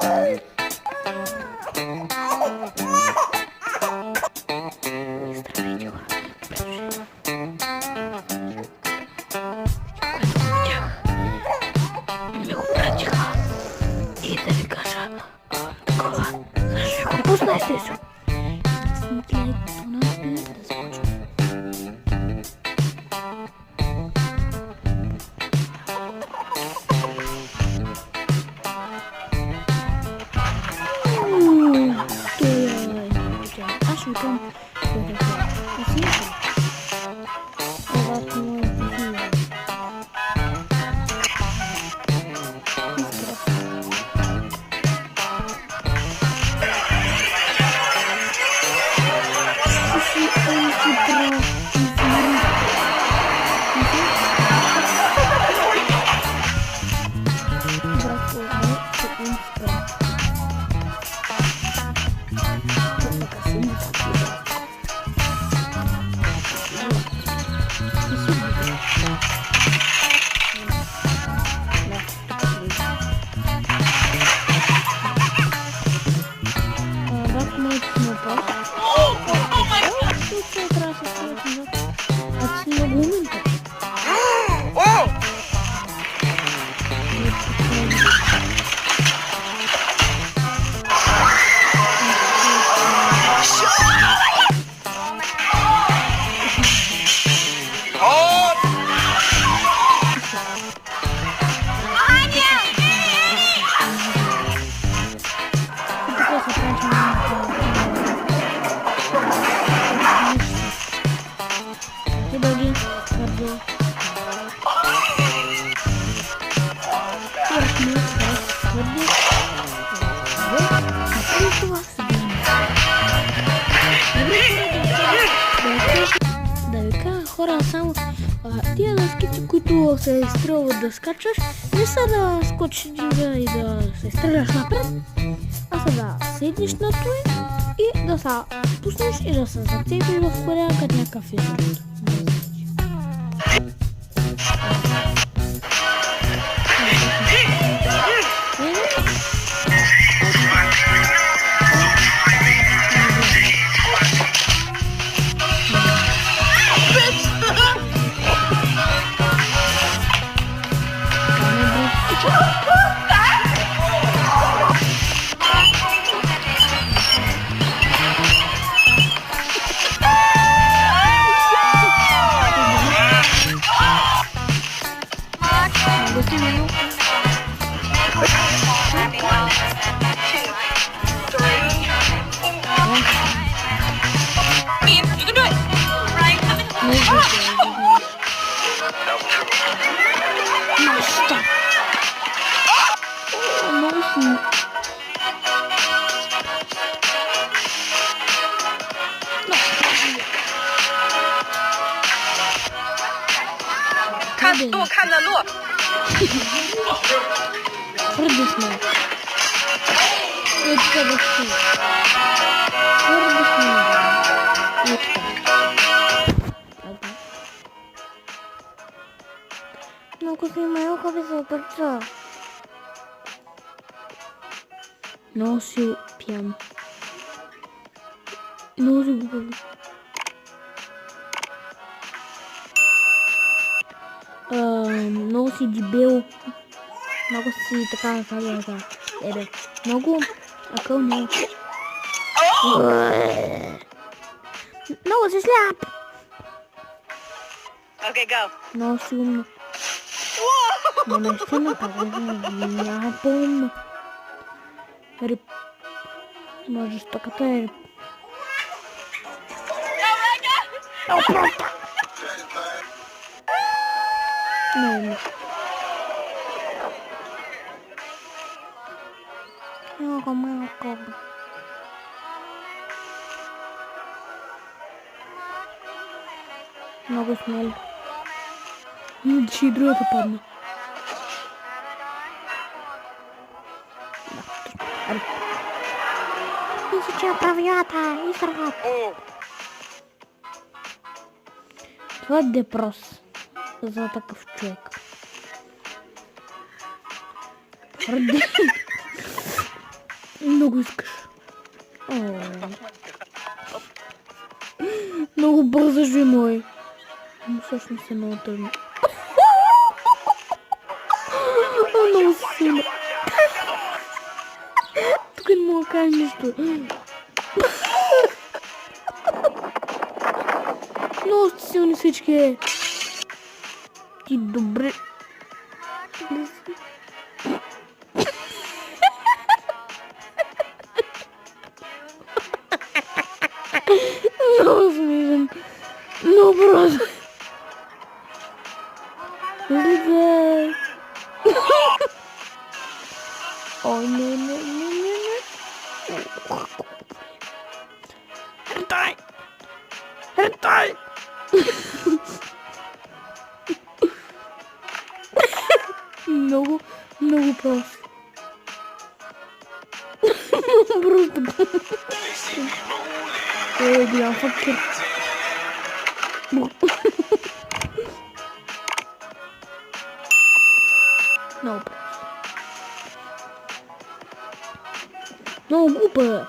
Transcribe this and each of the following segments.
Здравейте, хора. Ми го пратиха. И да ви кажа такова. Защо го познаете се? Аз викам хора, само тия дъските, които се изстрелват да скачаш, не са да скочиш и да се изстреляш напред, а са да седнеш на той и да се спуснеш и да се зацепиш в корема като някакъв изрод.多看得路。Продисмо. Это вообще. Продисмо. Много снимаю хубаво бързо. Много си пиям. Много си глупаво. Много си дебил. Много си така казва. Много акълно. Много си сляп. Okay, go. Много си умно. Но наистина така няма по-умно. Рип. Можеш таката е рип. Не. Малко. Много смел. Ще и другата падна. Изуча правилата и срат. Това е депрос за такъв човек. много искаш. Много бързаш ви, мой. Но всъщност е много тъжно. Много силно. Тук не мога да кажа нищо. Много сте силни всички. Ти добре. Много смешен. Много просто. Излизай. Ой, не. Ретай! Много просто. Просто. Ой, голям фактор. Много просто. Много глупа.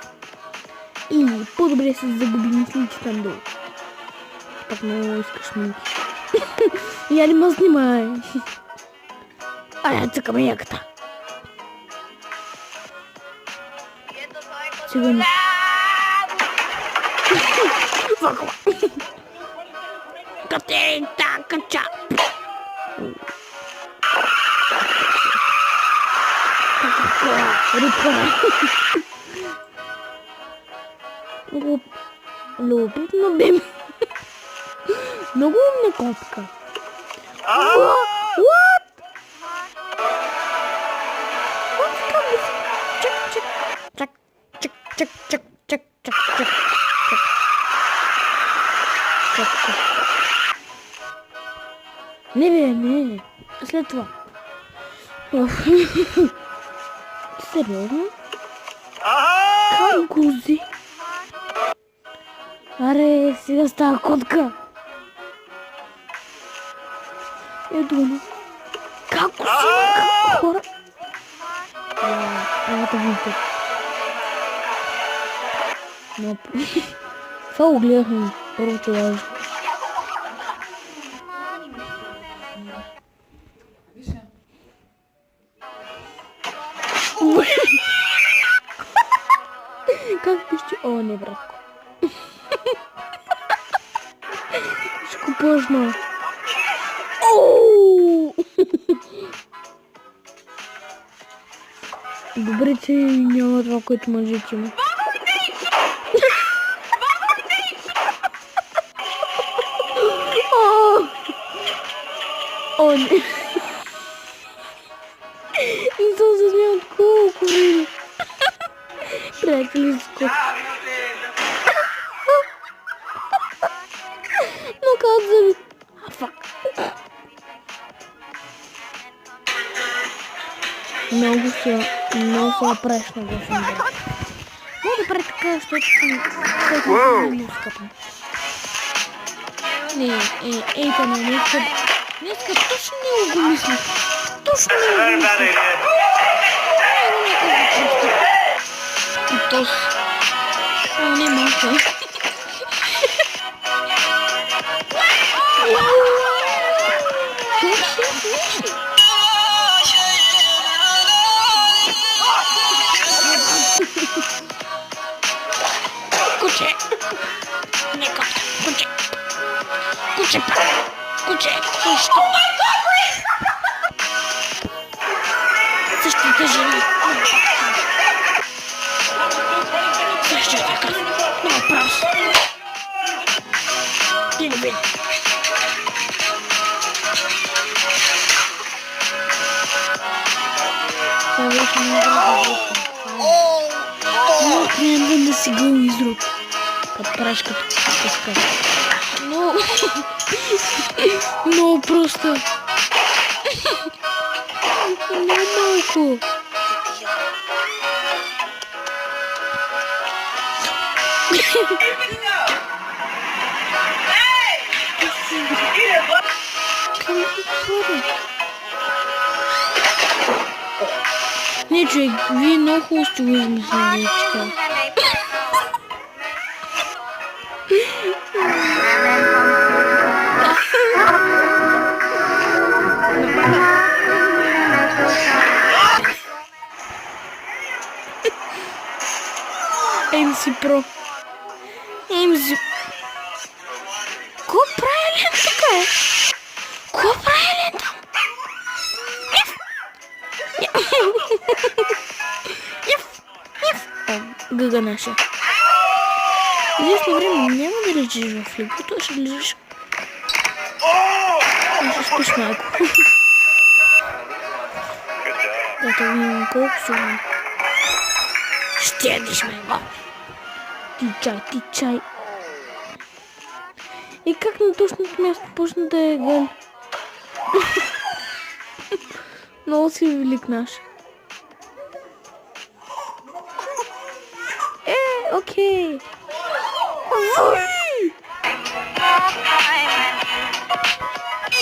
И по-добре се загуби мислите там долу. Пак много искаш минки. Я не ме снимай. Ай, цъкаме яката. Сега не. Вакала. Катента, кача. Рипа. Любопитно бе. Много умна котка. What? What's coming? Чак. Не. След това. Сериозно? Как го взе? Аре, сега става котка. Ето го. Как го взема хора? Елата видите. Това го гледахме първото лажа. Как пищи? О, не, братко. Всичко пъжно. Добре, че няма това, което мъжете има. О, не. Не съм се смял колко време. Приятели с котка. Но как зъби? Фак. Много се напреш на гласен брат. Мога да прави така, защото не скъпам. Ейта, не скъп. Не скъп, точно не го мисля. Точно не го мисля. И то не може. Куче! Не котка, куче! Куче, защо? Същите жени. Същия такъв. Много прост. Ти не види. Това беше много различно. Много приемам да си гъл изруб. Като правиш като пъска. Много просто. Много малко. Нічого, він на хустю визмісничка. МС Про. МС. Купрая лента такая. Купрая лента. ГГ наша. Известное время меня надо лечить во флигу, тоже лежишь. Наша спешмайку. Это не коксу. Стендишь моего. Ты чай. И как на тушное место можно доиграть? Нос велик наш. Окей.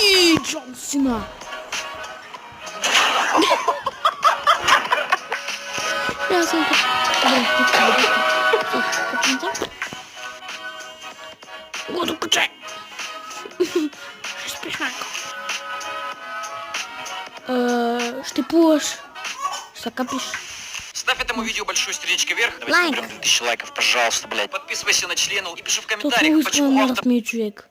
И Джон Сина. Я смотрю. Году качай. Спешмайку. Штыпош. Что копишь? Ставь этому видео большую стрелечку вверх. Давай Лайк. соберем 2000 лайков, пожалуйста, блядь. Подписывайся на члену и пиши в Тут комментариях, почему выстрел автор... на человек.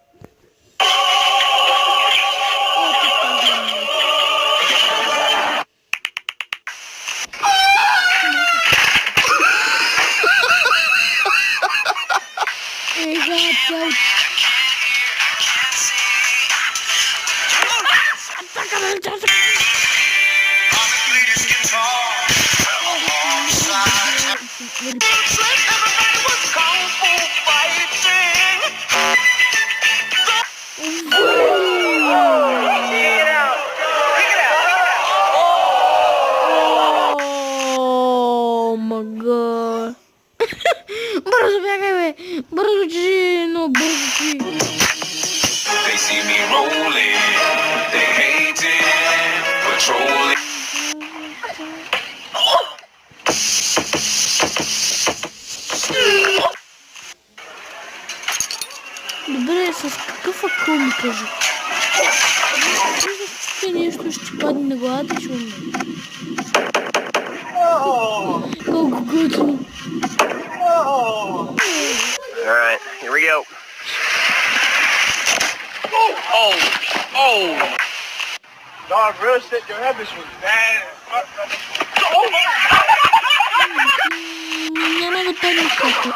О мага. Борзу бегай, борзу, ну борзу. They see me rolling, they hating, patrolling. Добре, с какъв кажу. Нещо ще падне на главата, че умре. Колко готино. Alright, here we go. Oh! Dog, real shit, your head was bad. Няма да падне като.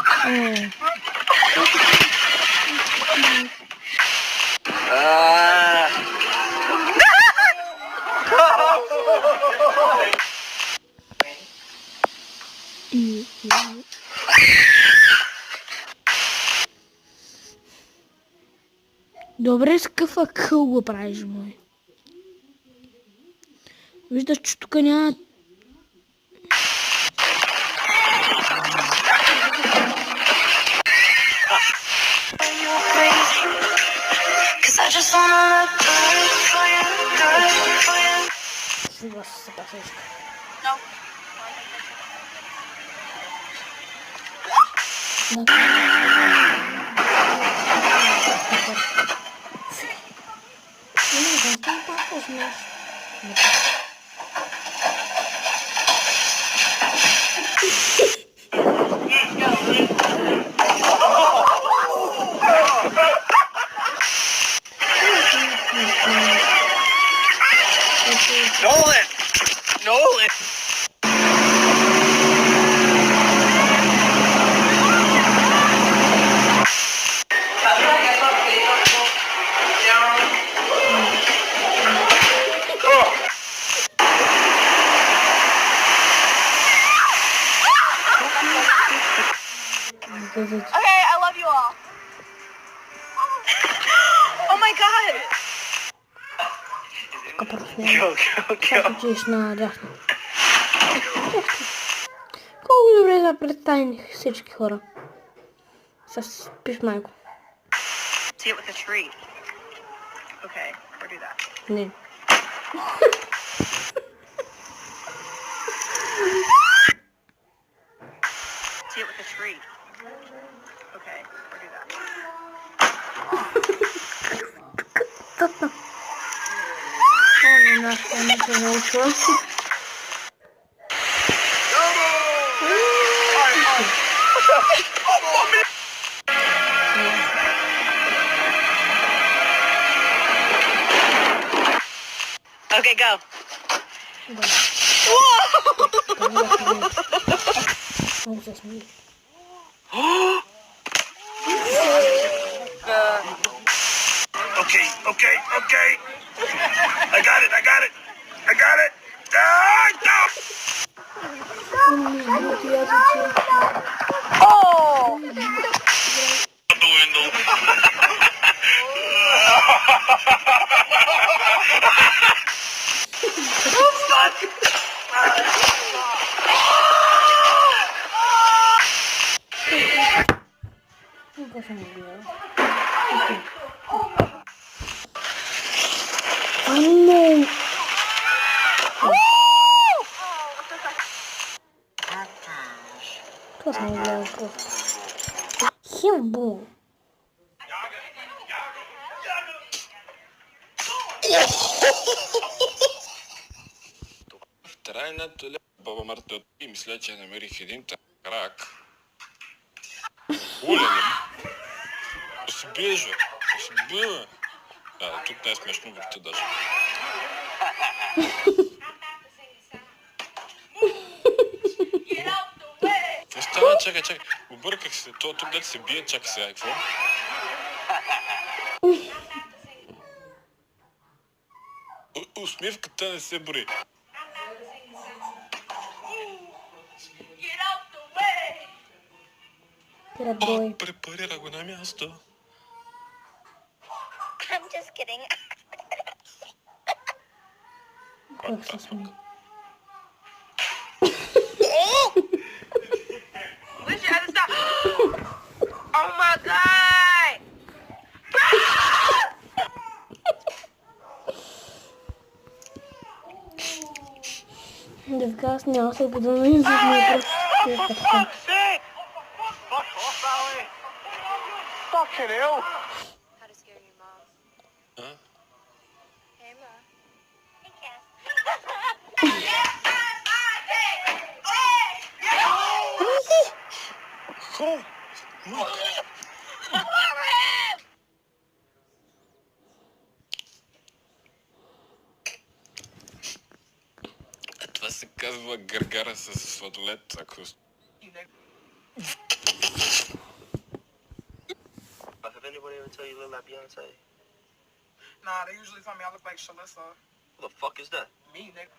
Добре, с какъв акъл го правиш, мой? Виждаш, че тук няма... Сега се пасешка. Nolan! Okay, I love you all. Oh my god! Отиш на дясно. Колко добре да представих всички хора. С писмайко. See it with a tree. Okay, or do that. Не. See it with a tree. Okay, we'll do that. Он у нас не научился. Okay, go. Он засмеет. Okay, okay, okay. I got it, I got it. I got it. Ah, no! Он не будет, я зачем? Ну, пошел на бело. А ну! Кто там играл просто? Химбу. Трайната ля баба Марта и мисля, че намерих един крак. Оле, да се биеш, бе. Да се бие, бе. А, тук не е смешно, въобще даже. Какво става? Чакай, чакай. Обърках се. То тук дете се бие, чакай сега. Какво? Усмивката не се бори. Перебой. Препарира го на място. I'm just kidding. Как се смеет? Wish you had to stop. Oh my god! Девка снял се буду на язык, не просто така. Sick! Fuck off, Allie. Fucking hell. How to scare your mom. А? Hey, Ma. Hey, Cass. Хо! Мак! Това се казва гъргара с сладолет, ако... Have anybody ever tell you you look like Beyonce? Nah, they usually tell me I look like Shalissa. Who the fuck is that? Me, nigga.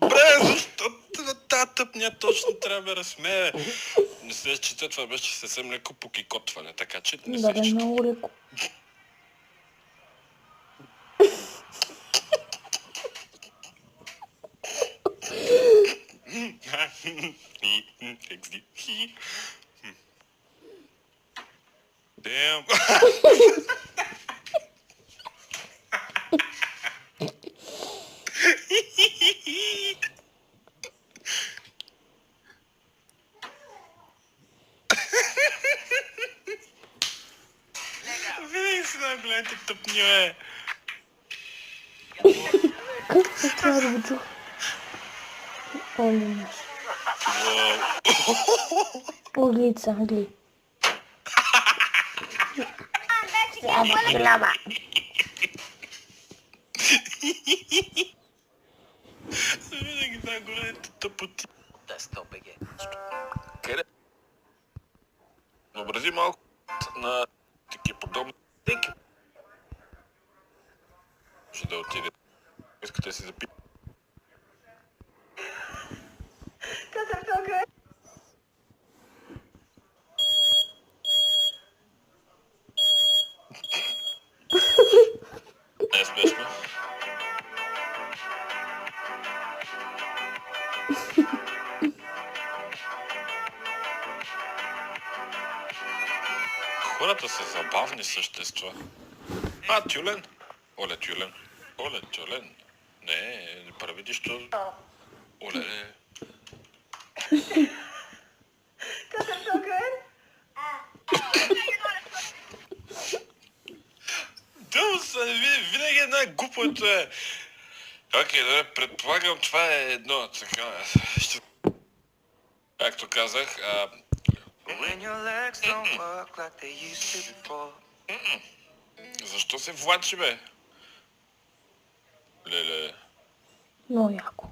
Добре, защо тази тъпня точно трябва да разсмее? Не се чета, това беше съвсем леко покикотване, така че не се Да, чета. много леко. XD. Damn. Винаги си най-големите тъпньове. Как се това да го чух? О, не може. Оглица, гли. Винаги най-големите тъпоти. That's so big. Къде? Въобрази малко на такива подобни тики. Ще да отиде. Искате да си запитате. Doesn't feel good. Не е смешно. Хората са забавни същества. А, тюлен. Оле, тюлен. Оле, тюлен. Не прави нищо. Оле. Doesn't feel good? Дълго са, винаги една глупото е. Окей, добре, предполагам, това е едно така. Както казах, When your legs don't work like they used to before. защо се влачи, бе? Леле. Много яко.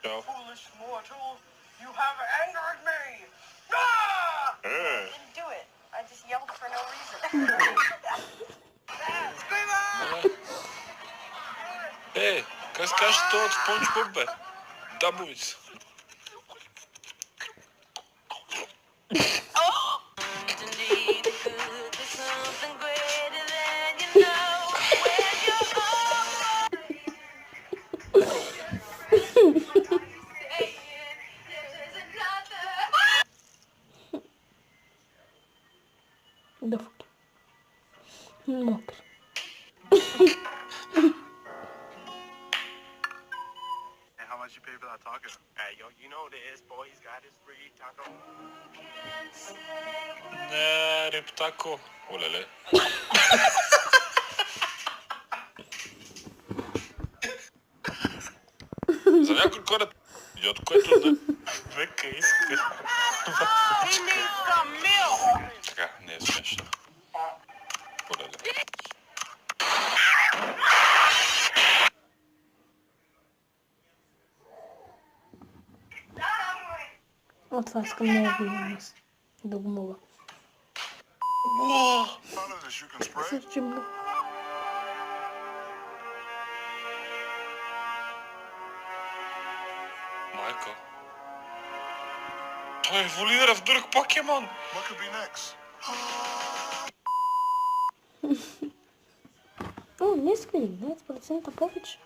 Чао. Foolish mortal, you have angered me! Ah! Didn't do it. I just yelled for no reason. Как се каже това от Спонж Боб, бе? Дабовица. Да фуки. Мокри. And how much you pay for that taco? Hey, yo, you know this boy. He's got his free taco. Не, рептако. Олеле. За някой корет, идиот, който да века иска. Така, не е смешно. Олеле. От това искам много видео да го мога. Сърчим го. Майко. Той еволюира в друг покемон. What could be next? О, не искам 20% повече.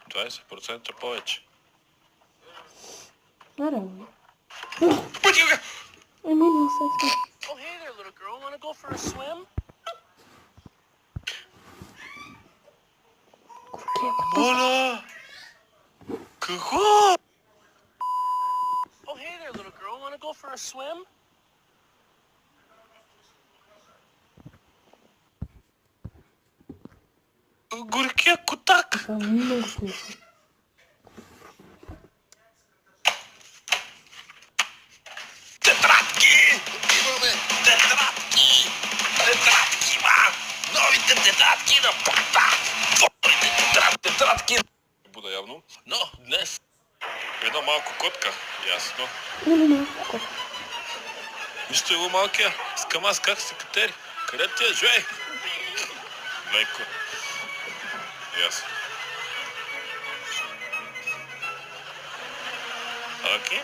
20% повече. Наравно. Пътига! Емилио се иска. Oh, hey there, little girl. Want to go for a swim? Боля! Какво? Oh, hey there, little girl. Want to go for a swim? Горкия котак! Това е много смешно. Тетрадки! Имаме тетрадки! Тетрадки, ма! Новите тетрадки на пота! Новите тетрадки! Буда явно. Но днес една малко котка, ясно. Вижте го малкия, с камаз как се катери. Къде ти е, Жуей? Леко. Ясно. Окей.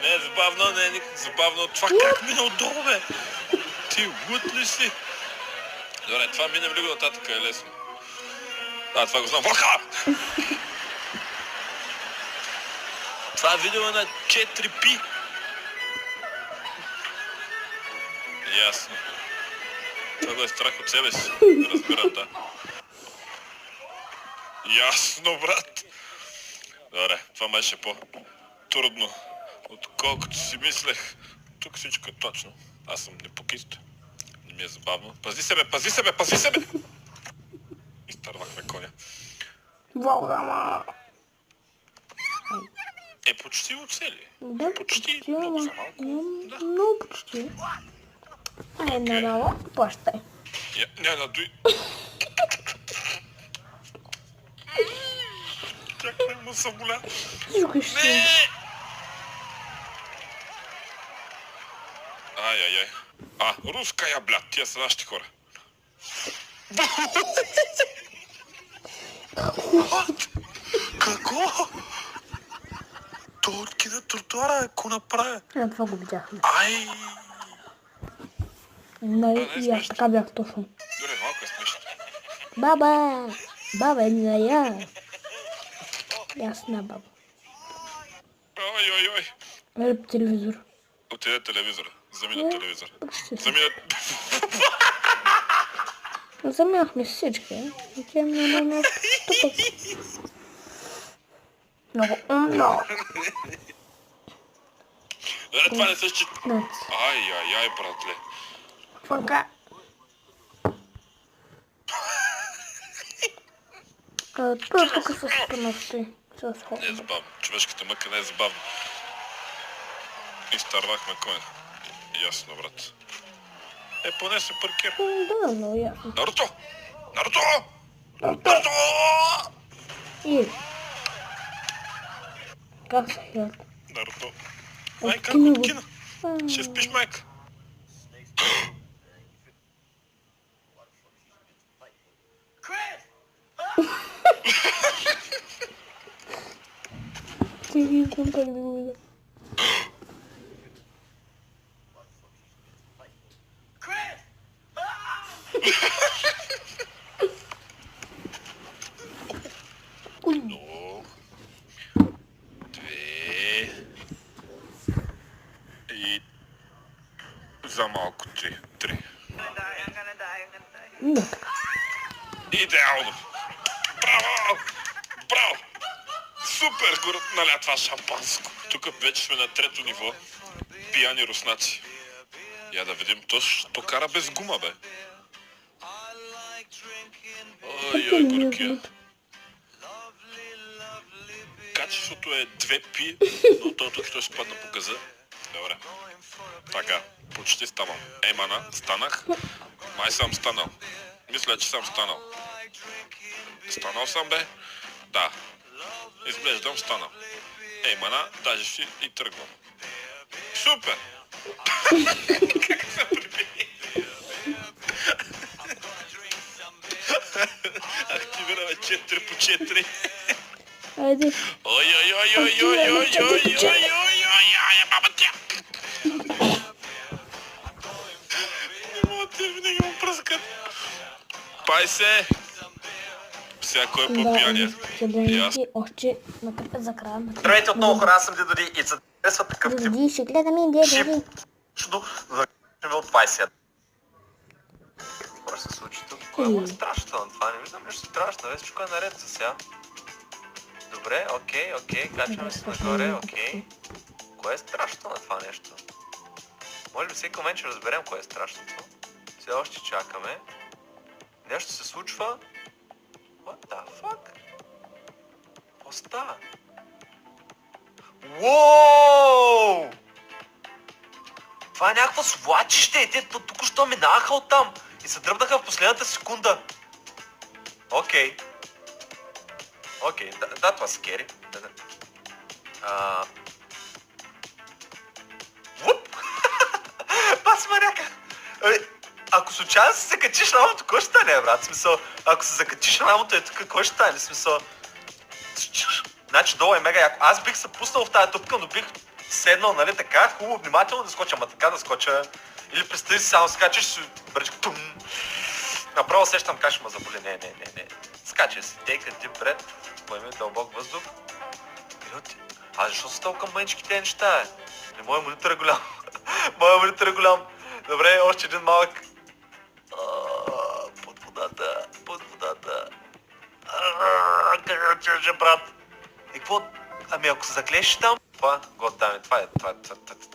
Не е забавно, не е никак забавно. Това как мина отдолу, бе? Ти луд ли си? Добре, това минем ли го нататък, е лесно. А, това го знам. Върха! Това е видео на 4P. Ясно. Това го е страх от себе си. Разбирам, да. Ясно, брат. Добре, това беше по-трудно, отколкото си мислех. Тук всичко е точно. Аз съм непокист. Не ми е забавно. Пази себе, пази себе, пази себе! Изтървахме коня. Почти оцели. Да, Почти, почти, много ама за малко. Да. много почти. Ай, надолу, плащай. Не, надуй. Как ме му заболя? Чукаш си. Не! Ай. Руска я, блядь, тия са нашите хора. Какво? Той откида тротуара, ако направя. Това го видяхме. Ай! И аз така бях точно. Добре, малко е смешно. Баба, не я. Ясна баба. Ой. Ей, по телевизор. Отиде телевизора. Замина телевизор. Замина... Замяхме всички. Отиваме на нещо тупък. Много умно. Това не се счита. Значи, Ай, братле. фанка. Това тук са спънахте. Не е забавно. Човешката мъка не е забавна. Изтървахме коня. Ясно, брат. Поне се паркира. Да, много ясно. Наруто! Наруто! Наруто! Наруто! И... Как се хилят? Наруто. От Ай, как кино от го. кино? Ще спиш, майка. Ти виждам как да го видя. Едно, две и за малко три. I'm gonna die. Да. Идеално! Браво! Браво! Супер горът наля това шампанско. Тук вече сме на трето ниво. Пияни руснаци. Я да видим, то кара без гума, бе. Ой, горкия. Качеството е 2 пи, но то тук ще спадна по газа. Добре. Така, почти ставам. Мана, станах. Май съм станал. Мисля, че съм станал. Станал съм, бе? Да. Изглеждам станал. Мана, даже си и тръгвам. Супер! Как се приби? Активираме 4 по 4. Айде. Баба тя! Не мога да винаги му пръскат. Пай се! Всяко е по-пияния. Събраници още за края. Здравейте отново хора, аз съм Дидоди и се харесва такъв тип Дидоди, ще гледаме Дидоди. чудо, за да кажем от 20. Какво ще се случи тук? Кое му е страшно на това? Не виждам нищо страшно, виж, всичко е наред за сега. Добре, окей, качваме се нагоре, окей. Кое е страшно на това нещо? Може би всеки момент ще разберем кое е страшното. Все още чакаме. Нещо се случва. What the fuck? Какво става? Уоу! Това е някакво свлачище! Те току-що минаха оттам и се дръпнаха в последната секунда. Окей, that was scary. Вуп! Паси маняка! Ако случайно се закачиш рамото, кой ще стане, брат? В смисъл, ако се закачиш рамото е тук, кой ще стане? В смисъл... Значи долу е мега яко. Аз бих се пуснал в тази тупка, но бих седнал, нали така, хубаво, внимателно да скоча, ама така да скоча. Или представи си само скачаш, си бърчи тум. Направо сещам как ще ме заболи. Не. Скачай си, take a deep breath, поеми дълбок въздух. Защо са толкова мънички тези неща, е? Моя монитор е голям. Моя монитор е голям. Добре, още един малък. Под водата. Кажа, брат. И какво? Ами ако се заклешиш там, това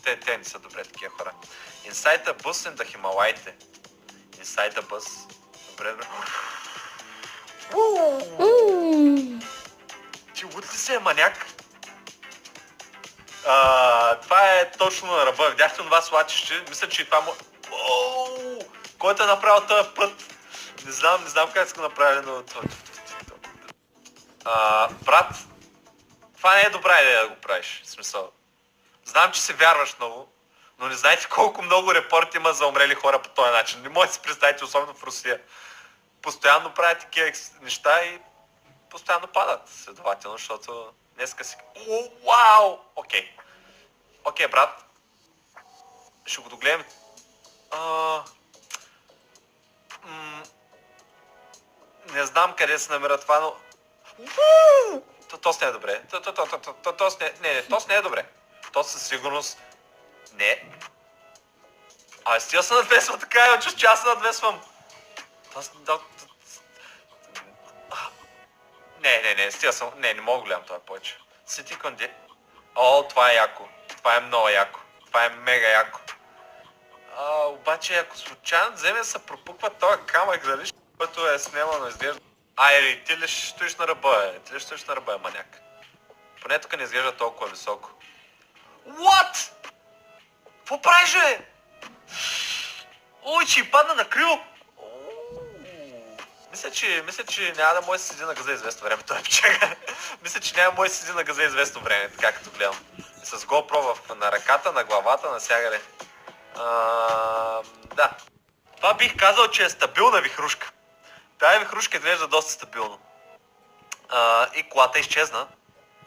е. Те не са добре такива хора. Inside the bus in the Himalaya. Inside the bus. Добре. Ти луд ли се, маняк? Това е точно на ръба. Видяхте това свлачище? Мисля, че и това му... Който е направил този път? Не знам как са го направили, но... Брат, това не е добра идея да го правиш, в смисъл. Знам, че се вярваш много, но не знаете колко много репорти има за умрели хора по този начин. Не може да си представите, особено в Русия. Постоянно правят такива неща и постоянно падат, следователно, защото днеска си... Вау! Окей, брат. Ще го догледам. Не знам къде се намира това, но... То не е добре. То не е добре. То със сигурност... Не. Стига се надвесва така, чувствам, че аз се надвесвам. Не, стига съм. Не мога да гледам това повече. Сети конди. О, това е яко. Това е много яко. Това е мега яко. Обаче, ако случайно вземе се пропуква този камък, дали който е снемано изглежда. Айри, ти ли ще стоиш на ръба, Ти ли ще стоиш на ръба, маняк? Поне тук не изглежда толкова високо. What? Какво правиш, бе? Ой, че падна на крило. Мисля, че няма да може да седи на газа известно време, той печага. Мисля, че няма да може да седи на газа известно време, така като гледам. С GoPro на ръката, на главата, навсякъде. Да. Това бих казал, че е стабилна вихрушка. Тая вихрушка изглежда доста стабилно. И колата изчезна.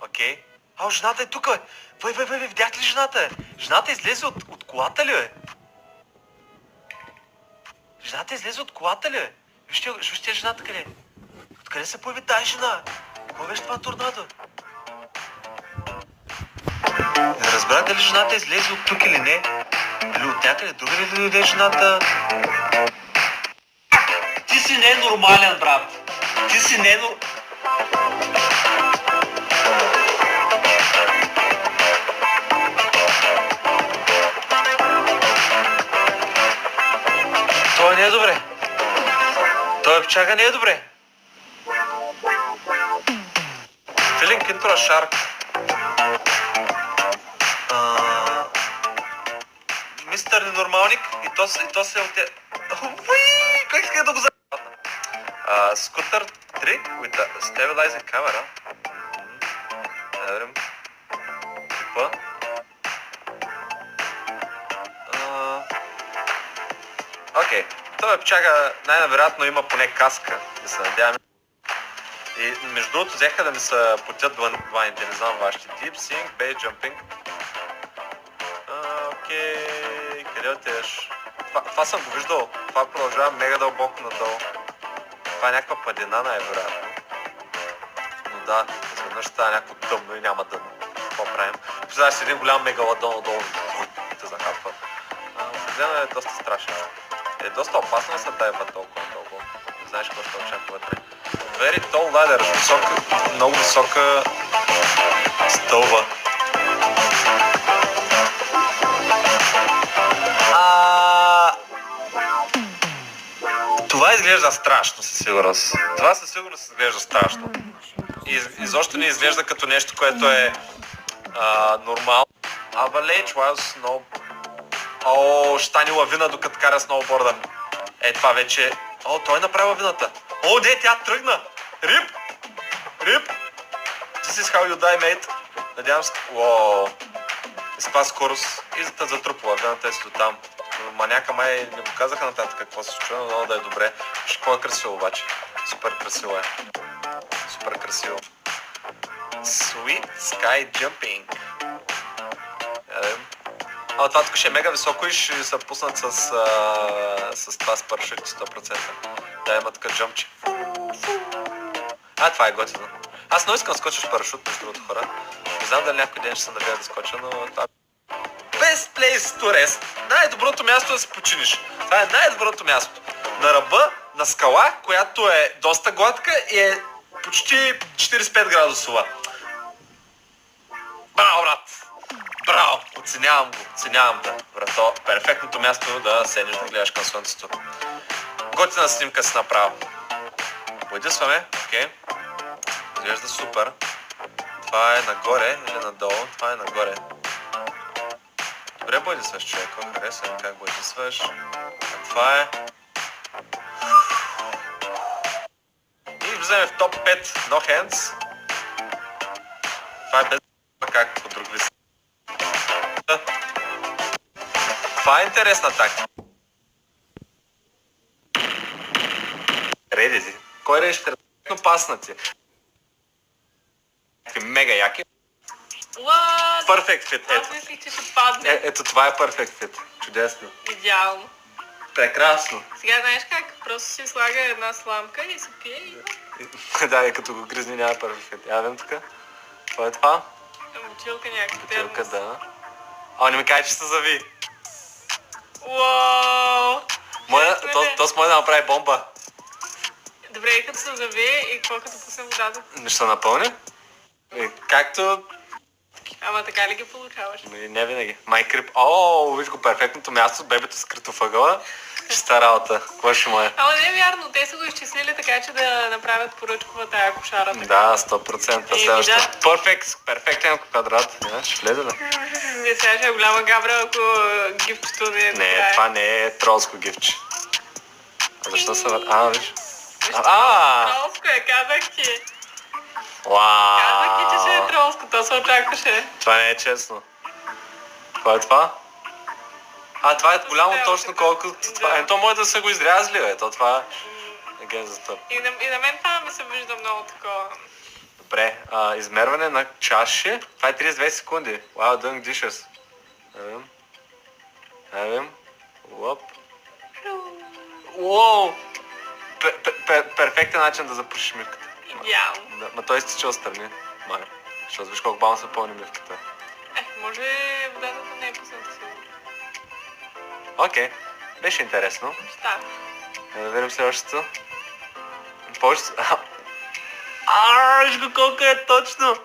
Окей. Жената е тук, бе. Вай, видяхте ли жената, бе? Жената излезе от колата ли, бе? Жената излезе от колата ли, бе? Вижте жената къде е? Откъде се появи тази жена? Какво беше това торнадо? Не разбрах дали жената излезе от тук или не. Или от някъде друга ли дойде жената? Ти си ненормален, брат. Ти си ненормален. Това не е добре. Той печага не е добре. Feeling into a shark. Мистер ненормалник и то се отде... Уи! Как иска да го западна? Скутър 3 with a stabilizing camera. Да видим. Какво? Окей. Той печага най-навероятно има поне каска, да се надяваме. И между другото взеха да ми се потят дланите, не знам вашите. Deep Sync, Base Jumping. Окей, къде отиваш? Това съм го виждал. Това продължава мега дълбоко надолу. Това е някаква падина най-вероятно. Но да, изведнъж става някакво тъмно и няма дъно. Какво правим? Представяш си един голям мегаладон отдолу. Те захапва. Определено е доста страшно. Е доста опасно да се дайва толкова дълго. Не знаеш какво ще очаква вътре. Very tall ladder. Много висока стълба. Това изглежда страшно със сигурност. Това със сигурност изглежда страшно. Изобщо не изглежда като нещо, което е нормално. Avalanche was snow... ще стане лавина докато кара сноуборда. Това вече... той направи лавината. Не, тя тръгна. Рип! This is how you die, mate. Надявам се... Изпа скорост и затрупа лавината е си до там. Маняка май не показаха нататък какво се случва, но много да е добре. Виж какво е красиво обаче. Супер красиво е. Супер красиво. Sweet Sky Jumping. Това тук ще е мега високо и ще се пуснат с това с парашути 100%. Да, има тук джъмчи. Това е готино. Аз много искам да скоча с парашут между другото хора. Не знам дали някой ден ще се навия да скоча, но това Best place to rest. Най-доброто място да се починиш. Това е най-доброто място. На ръба, на скала, която е доста гладка и е почти 45 градусова. Браво, брат! Браво! Оценявам го. Оценявам те. Брато, перфектното място да седнеш да гледаш към слънцето. Готина снимка си направо. Поедисваме. Окей. Изглежда супер. Това е нагоре или надолу? Това е нагоре. Добре бойдисваш, човеко, харесвам как бойдисваш. Това е... И влизаме в топ 5 No Hands. Това е без как по друг лист. Това е интересна тактика. Реди си. Кой реди ще трябва паснати? Мега яки. What? Perfect fit. Аз мислих, че ще падне. Ето това е perfect fit. Чудесно. Идеално. Прекрасно. Сега знаеш как? Просто си слага една сламка и се пие и... Да, и като го гризни няма perfect fit. Я видим тук. Това е това? Бутилка някаква. Бутилка, да. Не ми кажа, че се зави. Уау! То с може да направи бомба. Добре, и като се завие и какво като пусне водата? Не ще се напълни. Както... Ама така ли ги получаваш? Не винаги. Майкрип. О, виж го перфектното място, бебето скрито въгъла. Чиста работа. Какво ще му е? Ама не е вярно, те са го изчислили така, че да направят поръчкова тая кошара. Да, 100%. Следващото. Перфектен квадрат. Ще влезе ли? Не сега ще е голяма габра, ако гифчето не е Не, това не е тролско гифче. А защо се... виж. Тролско е, казах ти. Казах ти, че ще е тролско, то се очакваше. Това не е честно. Какво е това? Това е голямо точно колкото това. То може да са го изрязали, бе. Това е ген за тъп. И на мен това ми се вижда много такова. Добре, измерване на чаши. Това е 32 секунди. Wow, doing dishes. Евим. Лоп. Уоу! Перфектен начин да запушиш мивката. Идеално. Ма той изтича отстрани. Май. Защото виж колко бавно се пълни мивката. Може водата да не е пусната сигурно. Окей. Беше интересно. Да. Да видим следващото. Повечето... виж го колко е точно!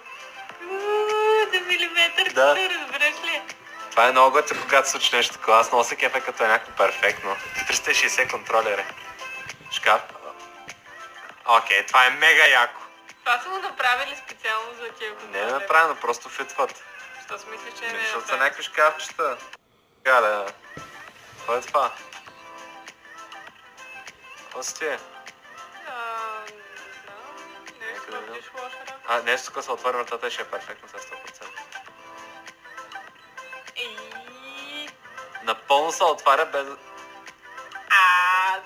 За милиметър, Да. да разбереш ли? Това е много готино, когато се случи нещо такова. Аз много се кефа, като е някакво перфектно. 360 контролери. Шкаф. Окей, това е мега яко. Това са го направили специално за тия контролери. Не е направено, просто фитват. Що си мислиш, че не е Защото са направено? някакви шкафчета. Така да... Какво е това? Какво си ти е? Не знам. Нещо в дишвошера. Нещо тук се отвори вратата и ще е перфектно с 100%. Напълно се отваря без...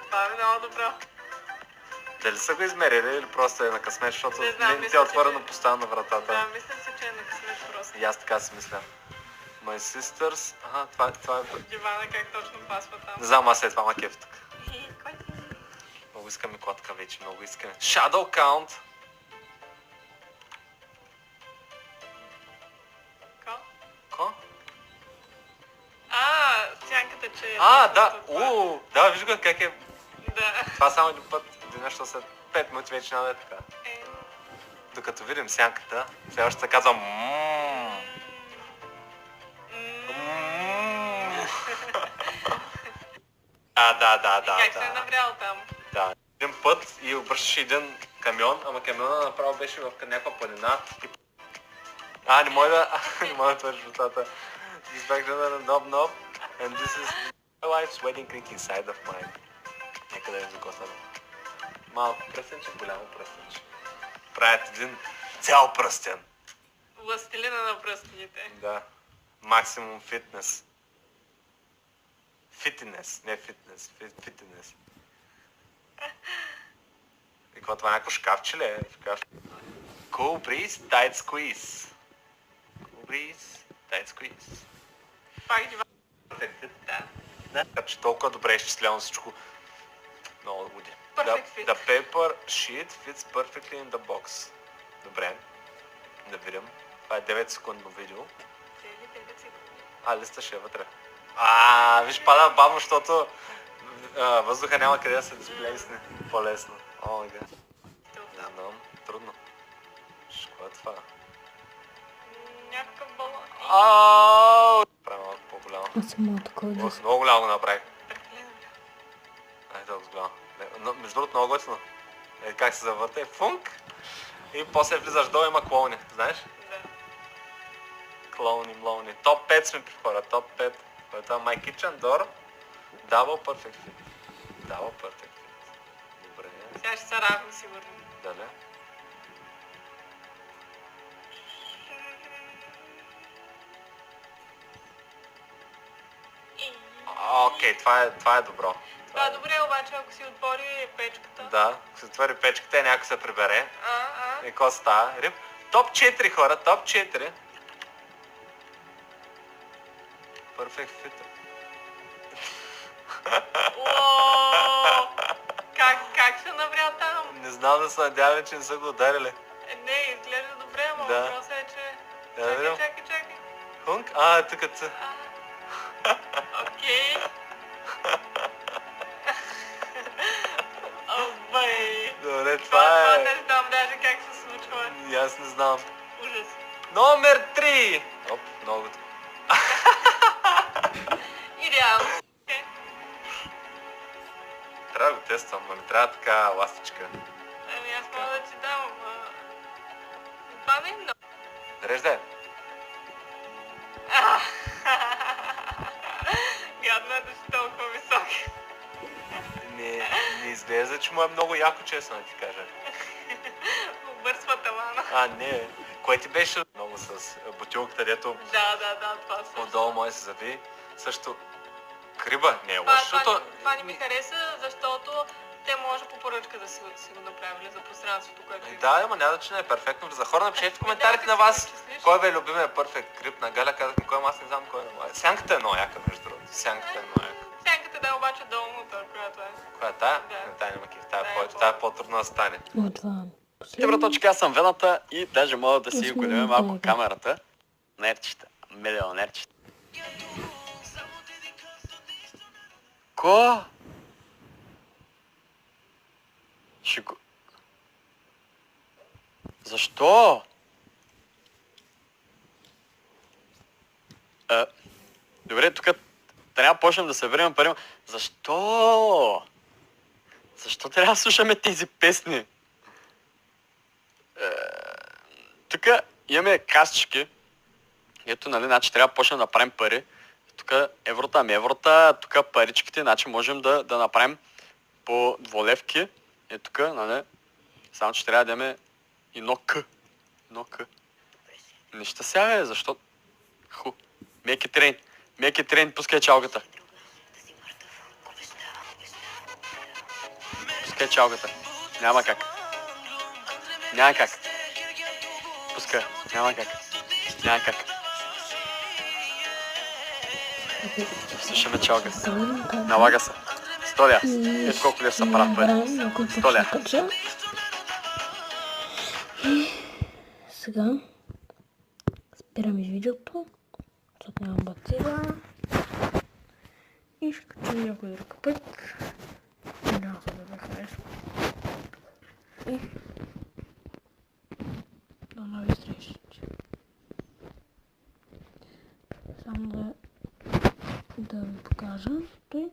Това е много добро. Дали са го измерили или просто е на късмет, защото Не знам, не ти е мисля, отворено че- постоянно вратата. Да, мисля си, че е на късмет просто. И аз така си мисля. My sisters... това е... Дивана как точно пасва там. Не знам, аз след това макев тук. Кой ти? Много искаме котка вече, много искаме. Shadow Count. Ко? Сянката, че... Да! Да, виж го как е. Да. Това само един път, нещо след 5 минути вече няма да е така. Докато видим сянката, все още се казва Да. Как се е наврял там? Да. Един път и обръщаше един камион, ама камиона направо беше в някаква планина. Не може да твърши вратата. This back to the knob and this is my wife's wedding cake inside of mine. Нека да ви закосваме. Малко пръстенче, голямо пръстенче. Правят един цял пръстен. Властелина на пръстените. Да. Максимум фитнес. Фитнес, не фитнес. Фитнес. И какво това, някакво шкафче ли е? Cool breeze, tight squeeze. Cool breeze, tight squeeze. Пак дивана. Да. Така че толкова добре е изчислявам всичко. Много луди. Perfect fit. The paper sheet fits perfectly in the box. Добре. Да видим. Това е 9 секундно видео. Листа ще е вътре. Виж, пада бавно, защото въздуха няма къде да се дисплейсне по-лесно. О, га. Не знам, трудно. Какво е това? Някакъв балон. Правя малко по-голямо. Аз съм много такова да Много голямо го направих. Толкова голямо. Между другото много готино. Как се завърте, функ. И после влизаш долу, има клоуни, знаеш? Да. Клоуни, млоуни. Топ 5 сме при хора, топ 5. Това е My Kitchen Door. Double Perfect Fit. Double Perfect Fit. Добре. Сега ще са равни, сигурно. Дали? Окей, това е добро. Това е добре, обаче ако си отвори печката. Да, ако се отвори печката и някой се прибере. И какво става? Топ 4 хора, топ 4. Perfect Fit. Как се навря там? Не знам, да се надявам, че не са го ударили. Не, изглежда добре, ама Да. въпросът е, че... Да видим. Чакай. Хунк? Тук ца. Окей. Бай. Да, Добре, Това това е... не знам даже как се случва. И аз не знам. Ужас. Номер 3! Оп, много. Идеално. Трябва да го тествам, но не трябва така ластичка. Ами аз мога да ти дам, ама... Това ми е много. Нарежда. Гадно е да си толкова висок. Не изглежда, че му е много яко, честно да ти кажа. Обърсва тавана. А, не. Кое ти беше много с бутилката, дето Да, това също. отдолу може да се зави. Също криба не е лошо, защото... Това не ми хареса, защото те може по поръчка да си го направили за пространството, което има. Да, ама няма да не е перфектно. За хора напишете в коментарите на вас кой ви е любимия перфект крип. На Галя казах ми кой, ама аз не знам кой е. Сянката е много яка, между другото. Сянката е много яка. Сянката да, обаче долната, която е. Коя е тая? Да. Не, тая няма кив. Тая е по-трудно да стане. Добре, точка, аз съм Вената и даже мога да си големя малко камерата. Нерчета, милионерчета. Ко? Защо? Добре, тук трябва да почнем да съберем пари. Защо? Защо трябва да слушаме тези песни? Тук имаме касички. Ето, нали, значи трябва да почнем да правим пари. Тук еврота, тук паричките, значи можем да направим по дволевки. Е тук, нали, само че трябва да имаме едно К. Неща сега е, защо? Меки трейн, пускай чалгата. Пускай чалгата. Няма как. Пускай, няма как. Слушаме чалга. Налага се. 100 ля. Ето колко ли са прав пари. 100 ля. И сега спираме видеото, защото нямам батерия. И ще качим някой друг път. Надявам се да ви харесва. И до нови срещи. Само да ви покажа. Той